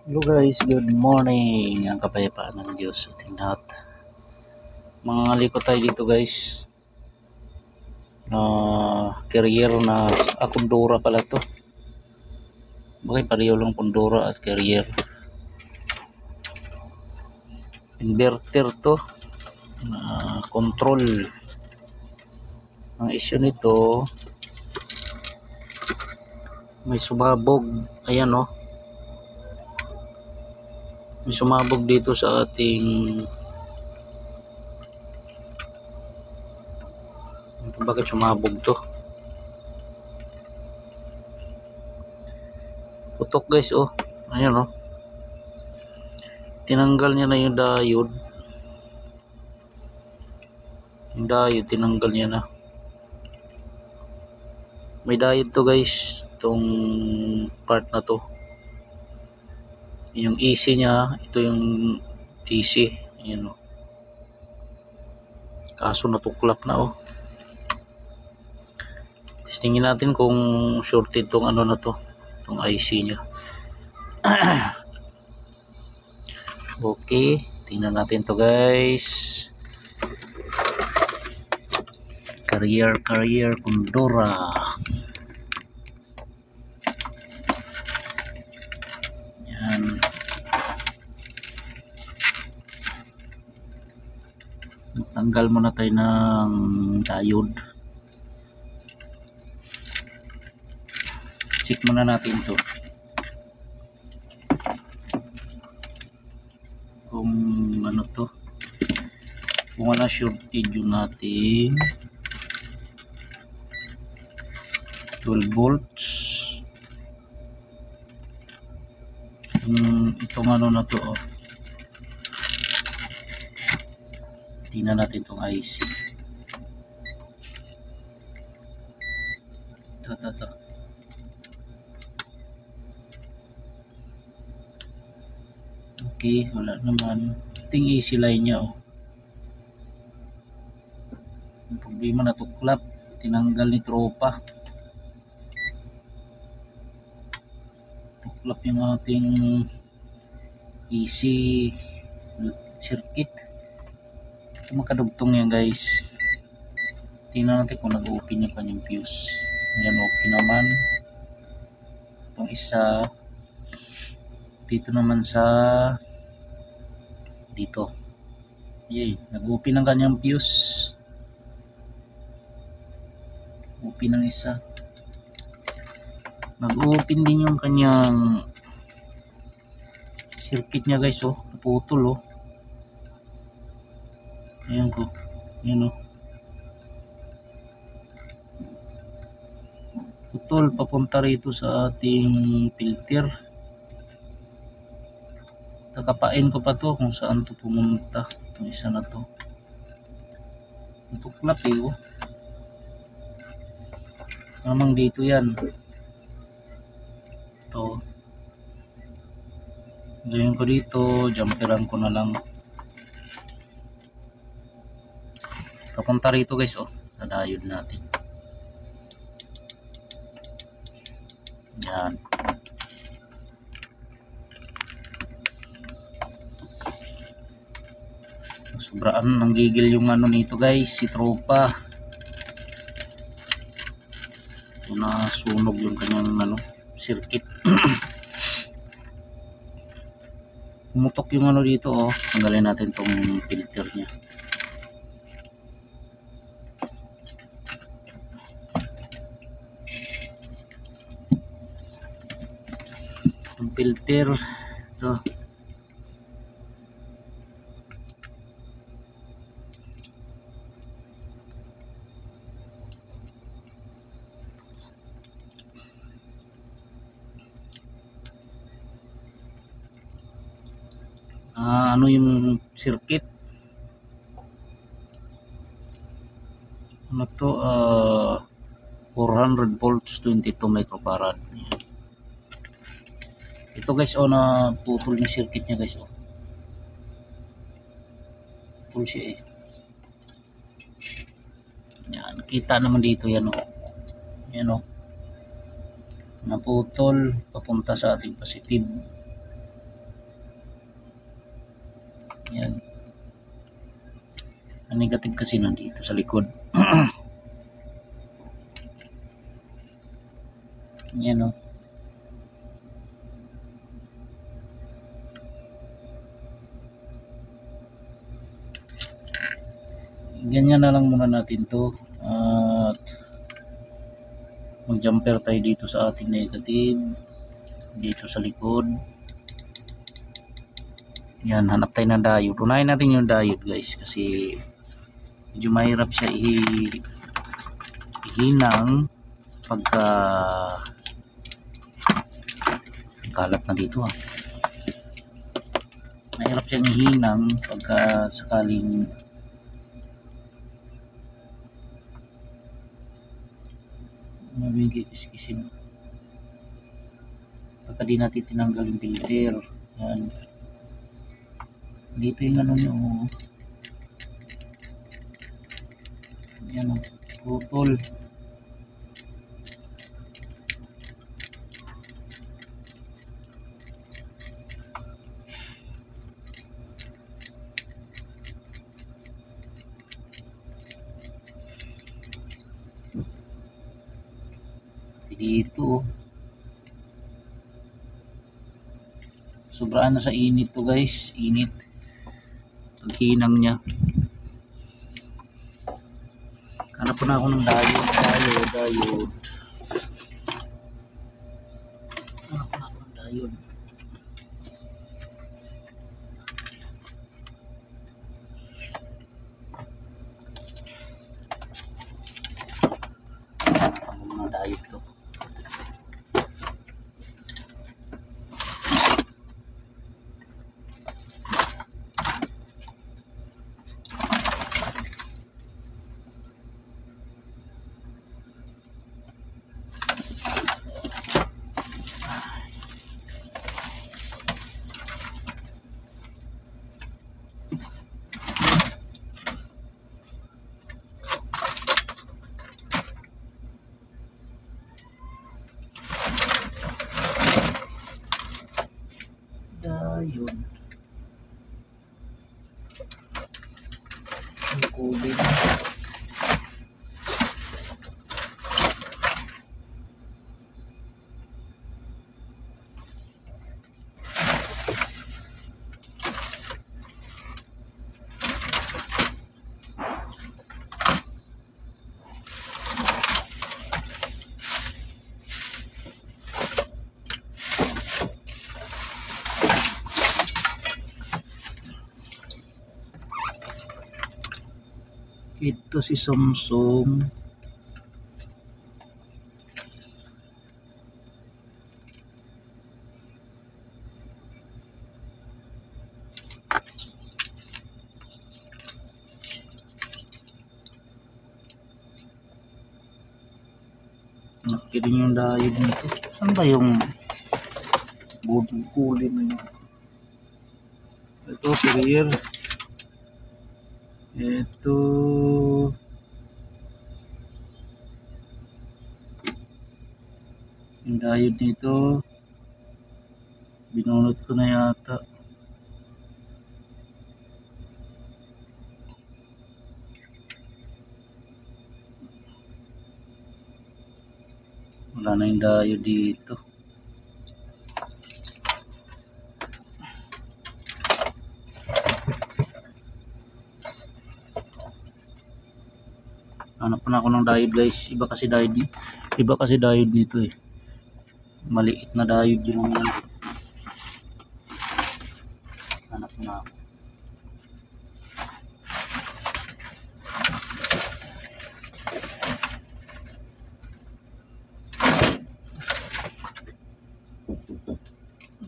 Hello guys, good morning. Ang kapayapaan ng Diyos sa ating lahat. Mga likot tayo dito guys. Career na Kundura pala to. Bakit pareho lang Kundura at career. Inverter to. Control. Ang issue nito, may sumabog. Ayan oh. May sumabog dito sa ating bakit sumabog to? Putok guys oh. Ayan oh. Tinanggal niya na yung diode. Yung diode tinanggal niya na. May diode to guys. Itong part na to. Yung AC niya, ito yung DC. Ayan oh. Kaso natuklap na oh. Testingin natin kung shorted tong ano na to, tong IC niya. Okay, tingnan natin to guys. Career Kundura. Yan. Tanggal muna tayo ng diode. Check muna natin to. Kung ano to. Kung wala shorted yung natin 12 volts. Itong ano na to oh. Tingnan natin itong IC. Ito. Okay, wala naman. Ito yung AC line nya oh. Ang problema natuklap. Tinanggal ni tropa. Tuklap yung ating AC circuit. Ito makadugtong yan guys. Tingnan natin kung nag-open yung kanyang fuse. Ayan, okay naman. Itong isa dito naman sa dito. Yay, nag-open ang kanyang fuse. Open ng isa. Nag-open din yung kanyang circuit niya guys oh. Naputol oh. Ayan ko. Ayan oh. Putol papunta rito sa ating filter. Takapain ko pa to kung saan to pumunta. Itong isa na to. Tuklap eh oh. Namang dito yan. Ito. Gawin ko dito. Jumperan ko na lang. Papunta rito guys oh. Sa diode natin. Yan. Sobraan nanggigil yung ano nito guys, si tropa. Nasunog yung kanyang ano, circuit. Pumutok yung ano dito oh. Tanggalin natin tong filter nya. Yung filter ito. Ano yung circuit ano to 400 volts 22 microfarad. Ito guys oh, na putol yung circuit nya guys oh. Putol siya eh. Yan, kita naman dito yan oh. Yan oh. Naputol papunta sa ating positive. Yan. Ang negative kasi nandito sa likod. Yan o. Ganyan na lang muna natin to. At mag-jumper tayo dito sa ating negative. Dito sa likod. Yan, hanap tayo ng diode. Unahin natin yung diode guys. Kasi medyo mahirap siya ihinang pagka kalat na dito ah. Mahirap siyang ihinang pagka sakaling mabigay-kiskisin pagka di natin tinanggal yung filter. Yan. Dito yung ano nyo. Yan o. Putol. Dito sobraan na sa init to guys, init paghinang nya. Hanap po na ako ng diode. Hanap po na ako ng diode. Ano mga diode to? Diode. Ang COVID. Ito si Samsung. Nakikinig yung diode nito. Saan ba yung kulin na yun? Ito si rear. Ito yung diode nito, binunot ko na yata. Wala na yung diode dito. Hanap na ako ng diode guys. Iba kasi diode nito eh. Maliit na diode yun naman. Hanap na ako.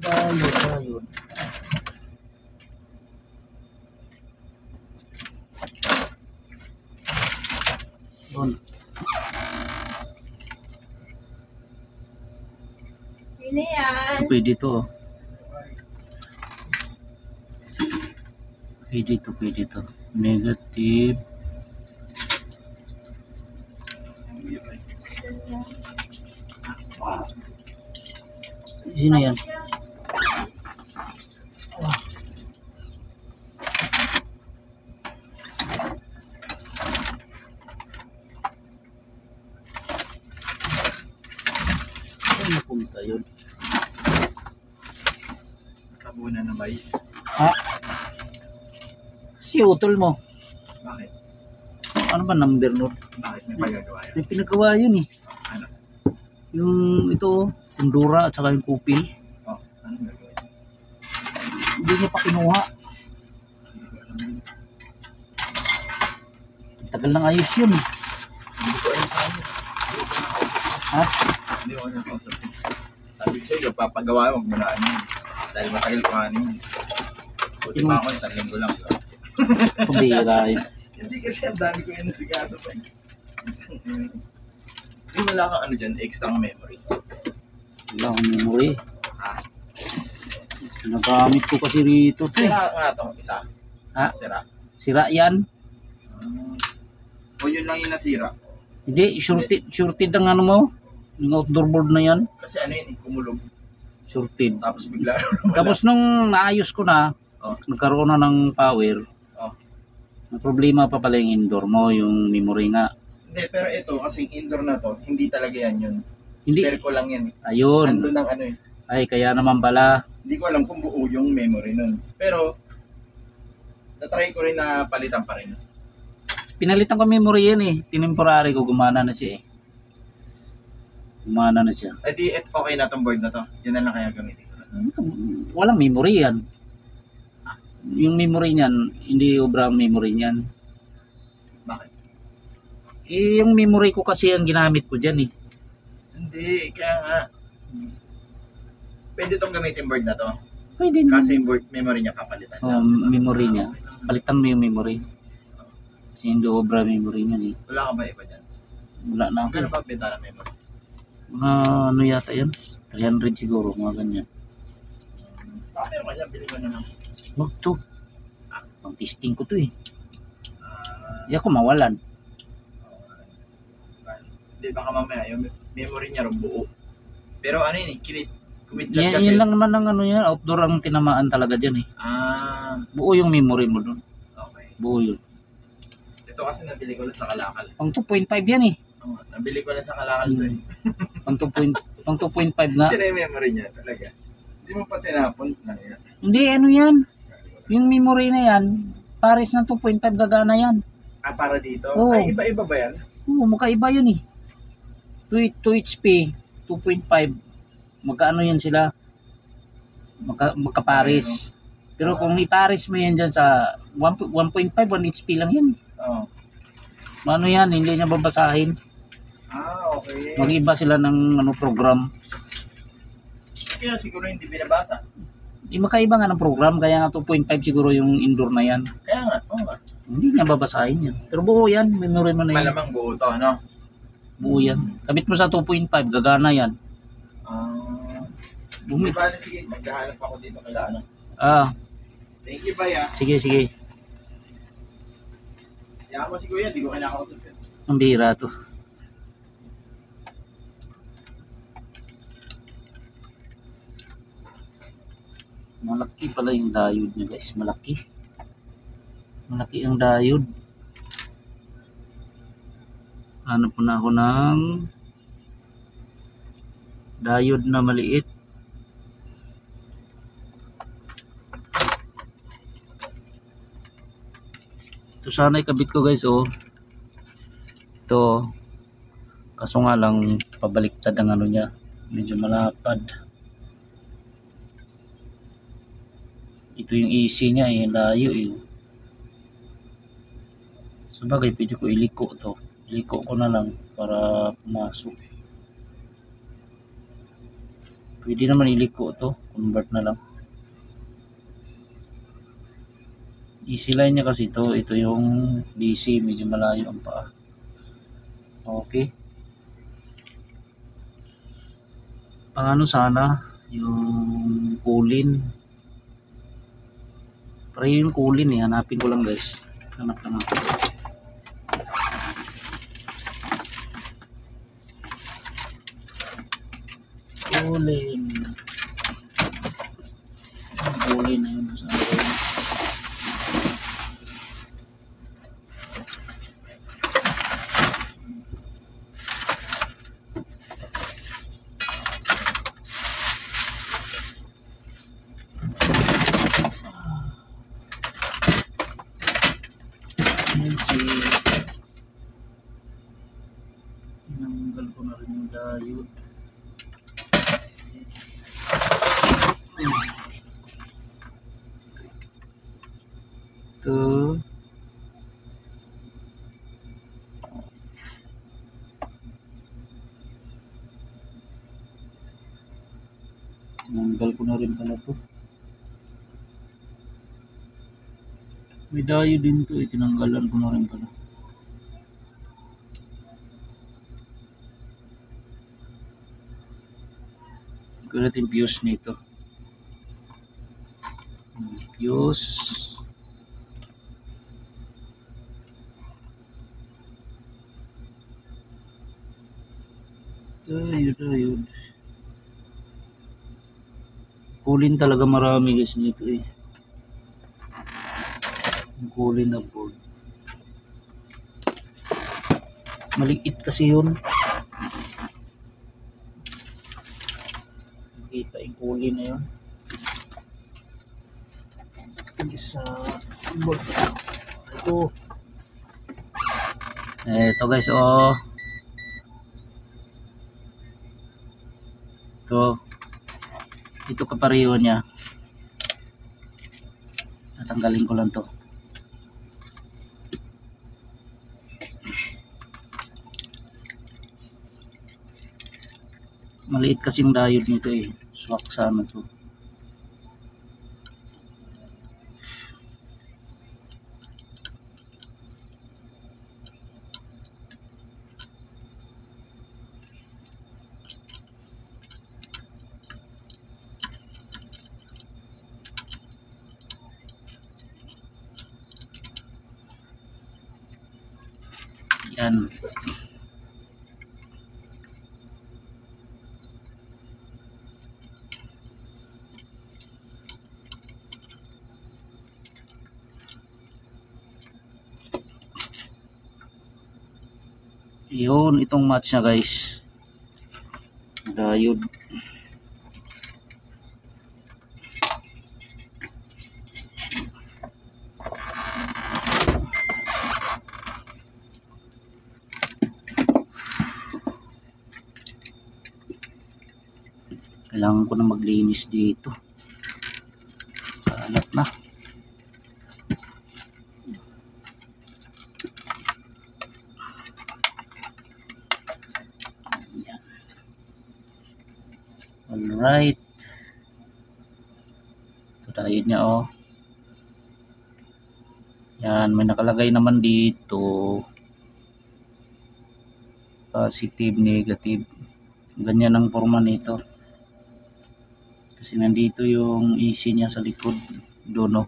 Diode. Doon. Ito pwede to. Pwede to. Negative. Sino yan? tabunan ng bay. Ha? Si utol mo. Bakit? Ano ba number nun? Bakit may pagagawa yan? May pinagawa yun eh. Ano? Yung ito, kundura at saka yung kupil. Oh, anong gagawin? Hindi niya pa kinuha. Hindi ko alam yun. Tagal ng ayos yun. Hindi ko alam sa kanya. Ha? Hindi ko nakausap. Sabi ko sa'yo, papagawa mo, magmanaan yun. Dahil matagal kuhanin yun. Buti pa ako, 1 linggo lang. Pabira yun. Hindi kasi ang dami ko yun nasikaso pa. Hindi wala kang ano dyan, extra memory. Wala akong memory. Ah, Nagamit ko kasi rito. sira nga ito, isa. Ha? Sira. Sira yan. O yun lang yung nasira. Hindi, shorted ang ano mo. Yung outdoor board na yan. Kasi ano yun, kumulog. Shorted. Tapos bigla nawala. Tapos nung naayos ko na, Oh. nagkaroon na ng power. Oh. Ang problema pa pala yung indoor mo, yung memory nga. Hindi, pero ito, kasing indoor na to, hindi talaga yan yun. Hindi. Spare ko lang yan. Ayun. Nandun ang ano eh. Ay, kaya naman pala. Hindi ko alam kung buo yung memory nun. Pero, natry ko rin na palitan pa rin. Pinalitan ko memory yan eh. Tinemporary ko, gumana na siya eh. Gumana na siya. Eh di, okay na tong board na to. Yun na lang kaya gamitin ko. Walang memory yan. Yung memory niyan, hindi obra ang memory niyan. Bakit? Eh, yung memory ko kasi ang ginamit ko dyan eh. Hindi, kaya nga. Pwede tong gamitin board na to. Pwede na. Kasi yung board memory niya papalitan Oh, lang. memory niya. Okay lang. Palitan mo yung memory. Kasi hindi obra memory niyan eh. Wala ka ba iba dyan? Wala na ako. Magkano ba benta ng memory? Mga ano yata yan? 300 siguro, mga ganyan. Baka meron ka dyan, bili ko na lang. Wag to. Pang testing ko to eh. Ah, Hindi ako mawalan. Hindi, baka mamaya yung memory niya rin buo. Pero ano yun eh, kumidlat Yan, kasi. yan lang naman ang ano yan. Outdoor ang tinamaan talaga dyan eh. Ah, Buo yung memory mo doon. okay. Buo yun. Ito kasi nabili ko lang sa Kalakal. Pang 2.5 yan eh. Oo, nabili ko lang sa Kalakal to eh. Pang 2.5 na. Sino yung memory niya talaga? Hindi mo pa tinapon lang yan. Hindi, ano yan. Yung memory na yan, pares na 2.5 gagana yan. Ah, para dito? Oo. Ay, iba-iba ba yan? Oo, magkaiba yun eh. 2 HP, 2.5. Magkaano yan sila? Magkapares. Pero kung ipares mo yan dyan sa 1.5, 1 HP lang yan. Oo. Ano yan, hindi niya babasahin. Ah, okay. Mag-iba sila ng ano, program. Kaya siguro hindi binabasa. Di magkaiba nga ng program, kaya nga 2.5 siguro yung indoor na yan. Kaya nga, oo nga. Hindi niya babasahin yan. Pero buo yan, memory mo na yan. Malamang buo to, ano? Buo yan. Kabit mo sa 2.5, gagana yan. Ah. Bumi. Diba, sige, maghahanap ako dito kala ano. Ah, Thank you, Bay, ah. sige, sige. Kaya ako si Kuya, hindi ko kinakausap yun. Ang bihira to. Malaki pala yung diode niya guys. Malaki. Malaki ang diode. Hanap po na ako ng diode na maliit. Ito sana ikabit ko guys oh. Ito. Kaso nga lang pabaliktad ang ano niya. Medyo malapad. Ito yung easy niya eh. Layo eh. So bagay pwede ko iliko to. Iliko ko na lang para pumasok. Pwede naman iliko to. Convert na lang. Easy line niya kasi ito. Ito yung DC. Medyo malayo ang paa. Okay. Pang ano sana yung kulin. Para yung kulin eh. Hanapin ko lang guys. Hanap lang ako. Kulin. Ang kulin na yun. Saan ko yun? Tinanggal ko na rin yung diode. Ito. Tinanggal ko na rin pala to. May diode din to, tinanggalan ko na rin pala. Kulat yung fuse nito. Fuse. Diode. Kulin talaga marami guys nito eh. Kulin na board. Maliit kasi yun. Kita yung kulin na yun. Ito sa board. Ito guys, oh. Ito kapareho niya. Tatanggalin ko lang to. Maliit kasi yung diode nito eh. Swak sana to. Yan. Yun, itong match na guys. Diode. Kailangan ko na maglinis dito. Kalat na. Alright. Ito diode niya oh. Yan, may nakalagay naman dito. Positive, negative. Ganyan ang forma nito. Kasi nandito yung AC niya sa likod. Doon oh.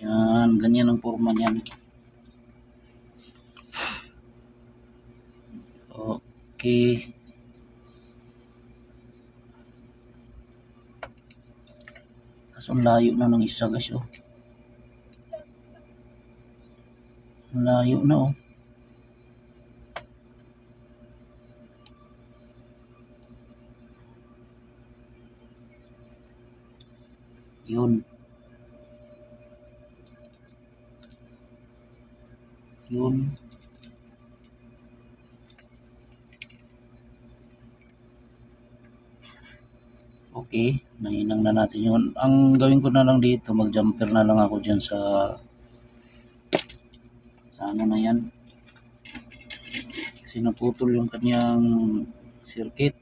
Yan, ganyan ang forma niyan. Okay. Kaso layo na ng isa guys oh. Layo na oh. Yun. Yun. Okay, nahinang na natin yun. Ang gawin ko na lang dito, mag-jumper na lang ako dyan sa ano na yan. Kasi naputol yung kanyang circuit.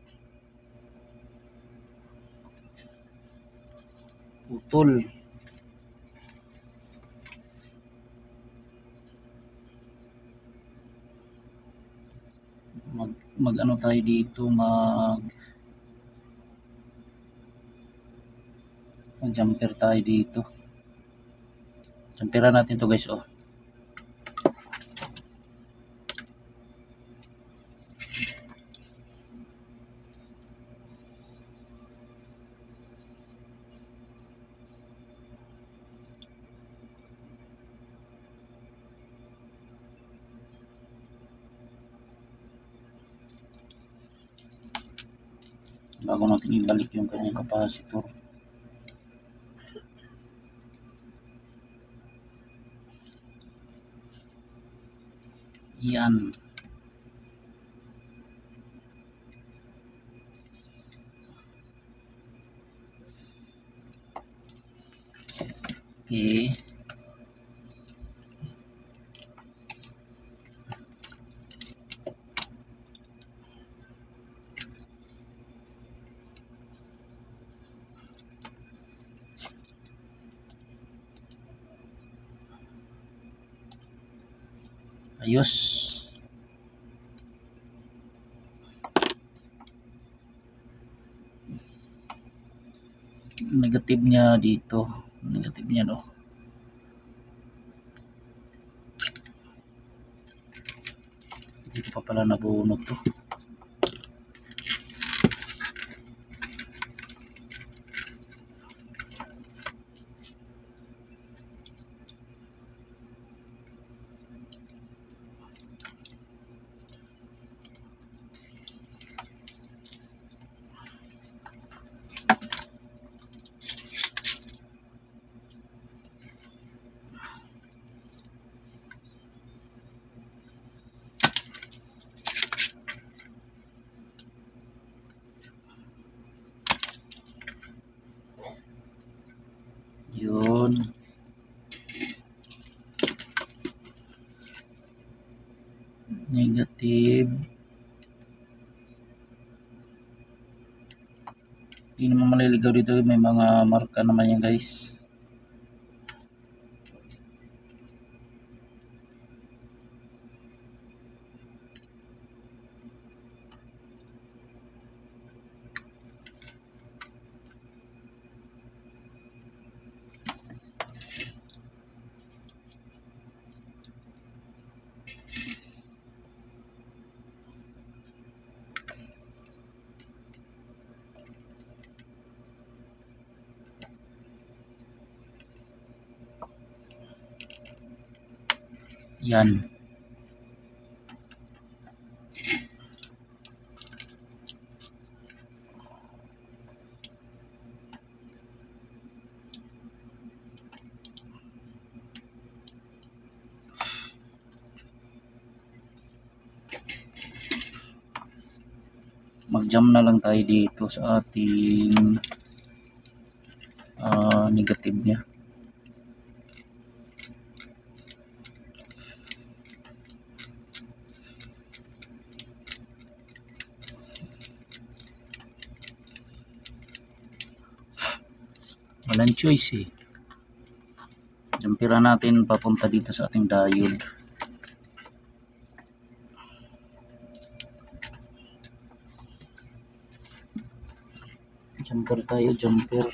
Putol. Mag ano tayo dito, mag-jumper tayo dito. Jumperan natin to guys oh. bago natin ibalik yung kanyang capacitor. Yan. Okay. Ayos. Negative niya dito. Negative niya no. Dito pa pala nabunot to. Yun. Negative. Hindi naman maliligaw dito. May mga marka naman yan guys. Yan. Mag-jump na lang tayo dito sa ating negative niya. Walang choice eh. Jumpira natin papunta dito sa ating diode. Jumper tayo, jumper.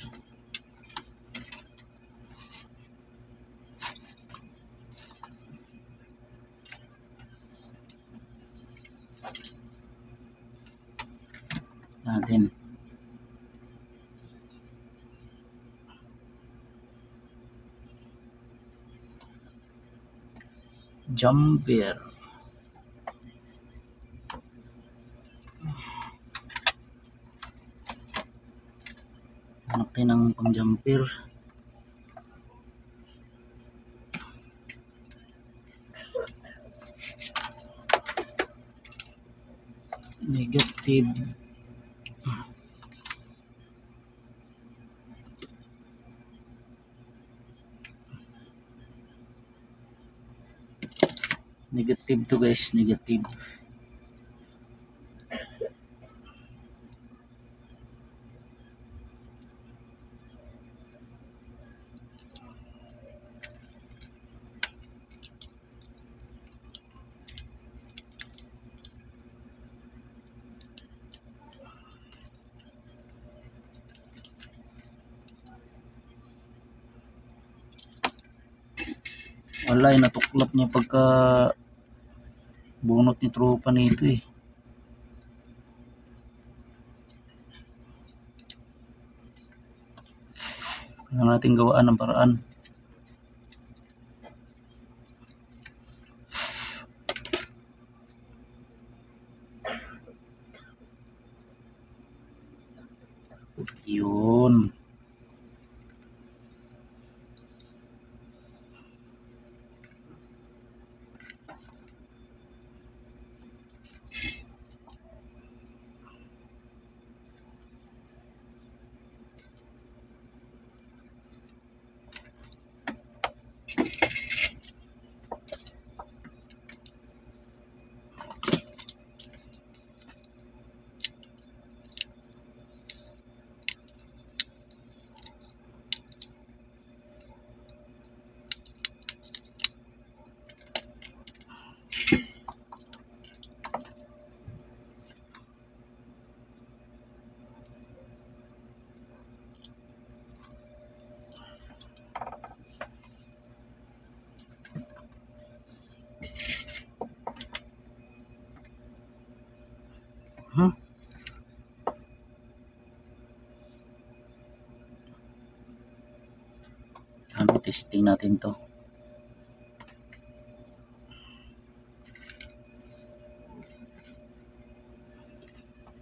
Natin. Jumper. Natin ang pang-jumper. Negative. Negative to guys, negative. Wala, natuklap niya pagka bunot ni tropa nito eh. Kaya natin gawaan ng paraan. Yun. Huh? Ano, testing natin to.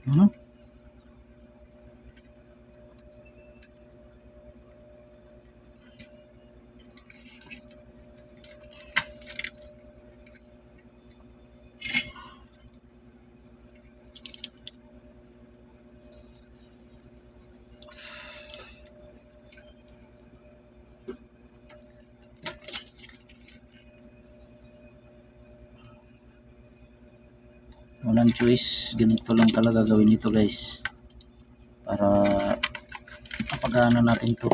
Hmm? Walang choice, ganito lang talaga gawin ito guys para mapagana natin to.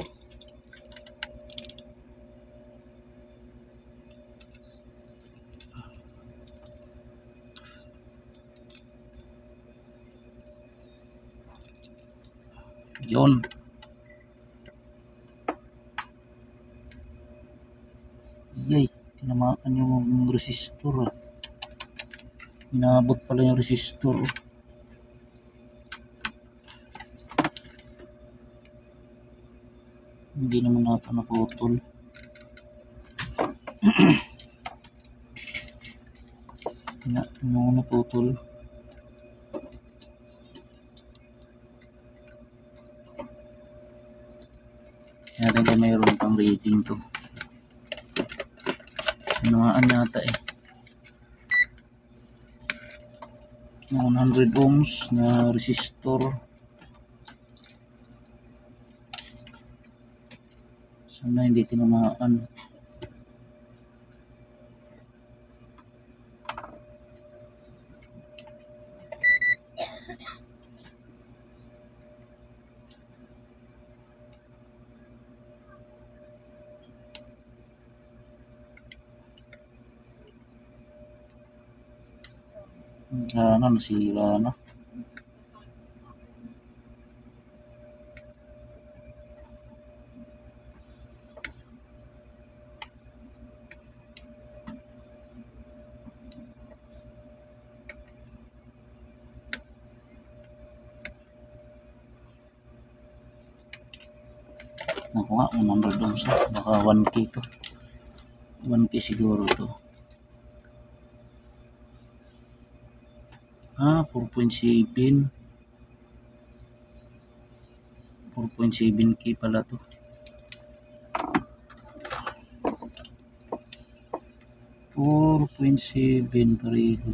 Yun. Yay, tinamaan yung resistor. Inabot pala yung resistor. Hindi naman nata naputol. Naputol. Kaya talaga mayroon pang rating to. Tinamaan yata eh. 100 ohms na resistor. Sana hindi tinamaan. Nasira na. Naku nga, 100 ohms na. Baka 1K to. 1K siguro to. 4.7. 4.7K pala to. 4.7 pareho.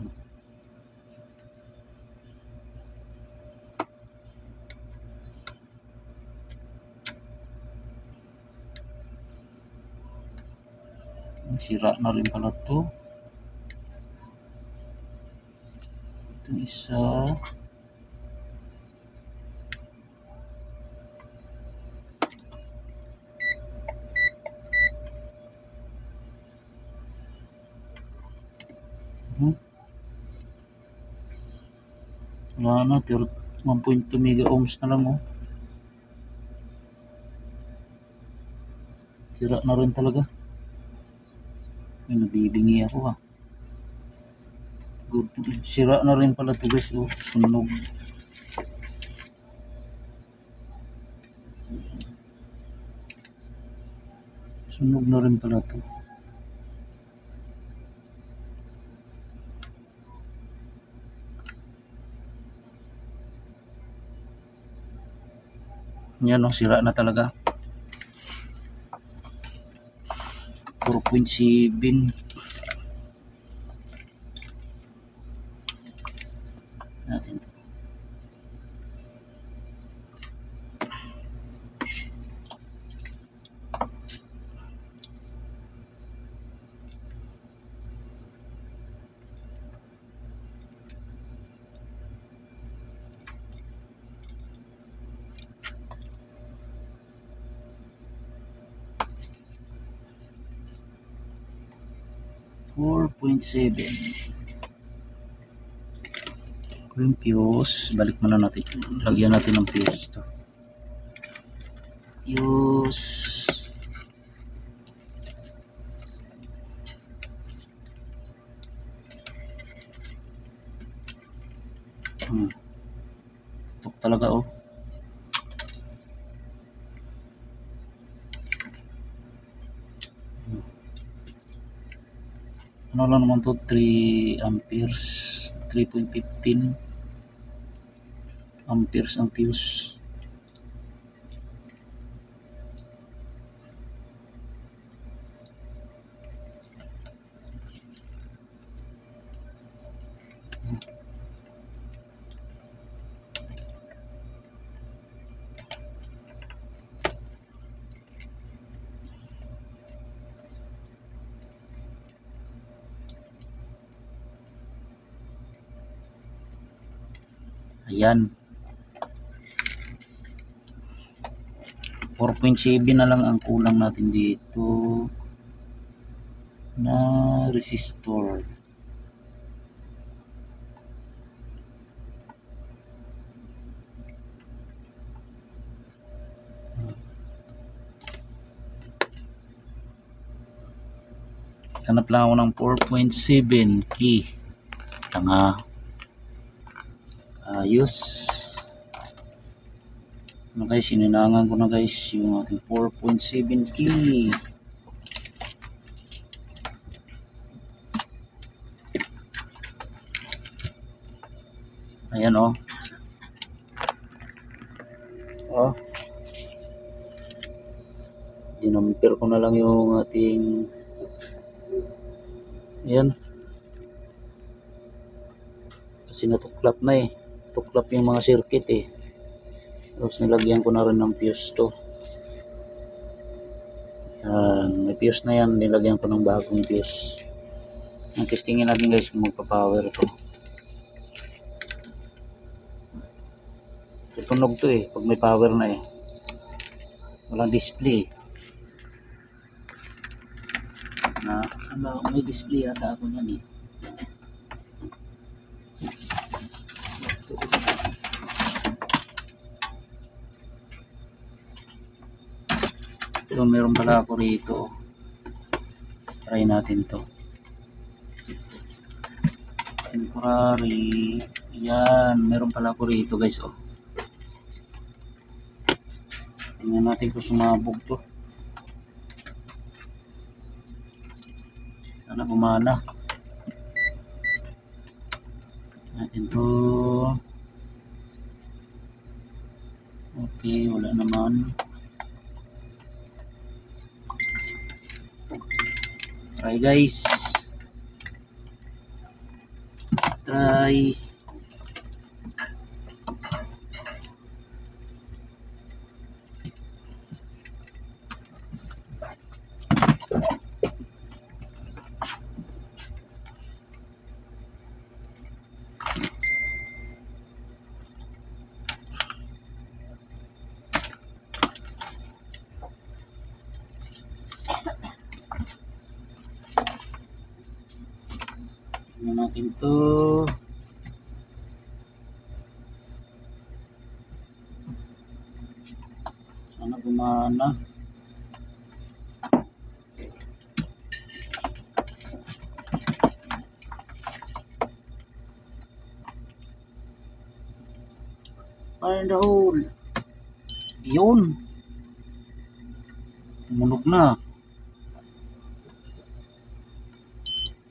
Sira na rin pala to. Ito isa. Wala na, 1.2 mega ohms na lang oh. Sira na rin talaga. Ay, nabibingi ako ha. Good. Sira na rin pala to guys oh. Sunog. Sunog na rin pala to. Yan o, sira na talaga. 4.7 natin. Yung fuse, balik muna natin, lagyan natin ng fuse to. Fuse tok talaga oh. Ano lang naman to, 3 amperes, 3.15 amperes ang fuse. Ayan, 4.7 na lang ang kulang natin dito na resistor. Hanap lang ako ng 4.7 key. Tanga. Ayos. Ano guys, sininangan ko na guys yung ating 4.7 key. Ayan oh. Oh. Dinampere ko na lang yung ating, ayan. Kasi natuklap na eh. Tuklap yung mga circuit eh. Tapos nilagyan ko na rin ng fuse to. May fuse na yan, nilagyan ko ng bagong fuse. Ang testingin natin guys kung magpa-power to. Tutunog to eh pag may power na eh. Walang display. May display ata ako niyan eh. Ito, meron pala ako rito. Try natin to. Temporary. Yan, meron pala ako rito guys oh. Tingnan natin kung sumabog to. Sana gumana. Natin to. Okay, wala naman. Try guys. Try. Tingnan natin to. Sana gumana. Find the hole. Yun. Tumunog na.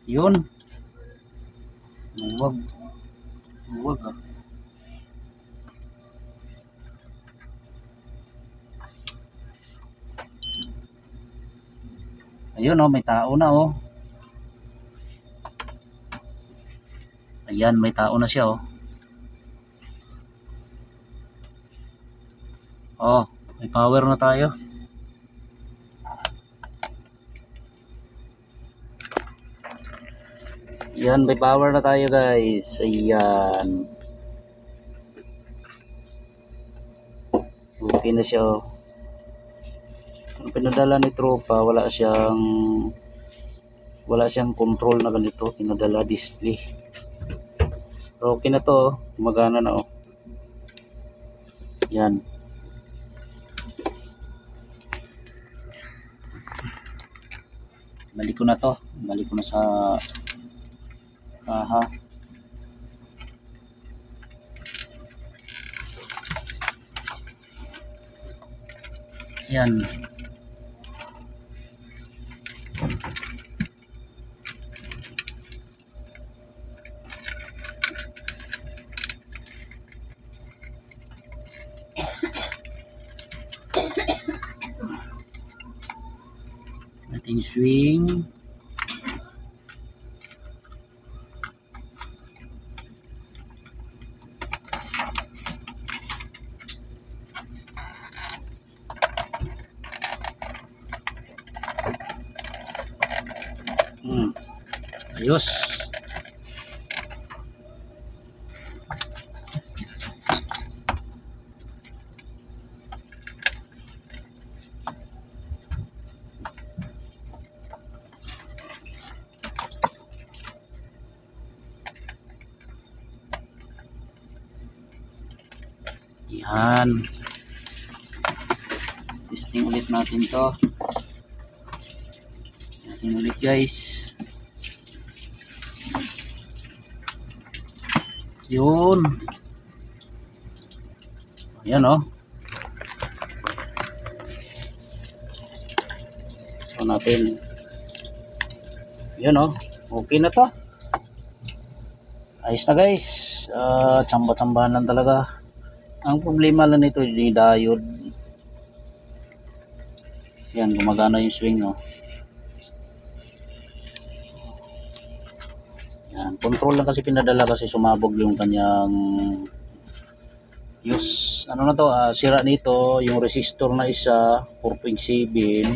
Yun. Huwag ah. Ayun oh, may tao na oh. Ayan, may tao na siya oh. Oh, may power na tayo. Ayan, may power na tayo guys. Ayan. Okay na siya oh. Ang pinadala ni tropa, wala siyang control na ganito, pinadala display. Pero okay na to oh. Gumagana na oh. Yan. Balik ko na to. Balik ko na sa kaha. Yan. Ating swing. Ayos. Yan. Testing ulit natin to. Testing ulit guys. Yun. Ayan o. So natin. Yun o. Okay na to. Ayos na guys. Tsamba-tsambahan lang talaga. Ang problema lang nito yung diode. Yan, gumagana yung swing no. Yan, control lang kasi pinadala kasi sumabog yung kanyang fuse. Ano na to, sira nito yung resistor na isa 4.7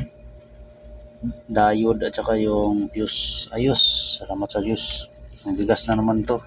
diode at saka yung fuse. Ayos, salamat sa Diyos. Ang bigas na naman to.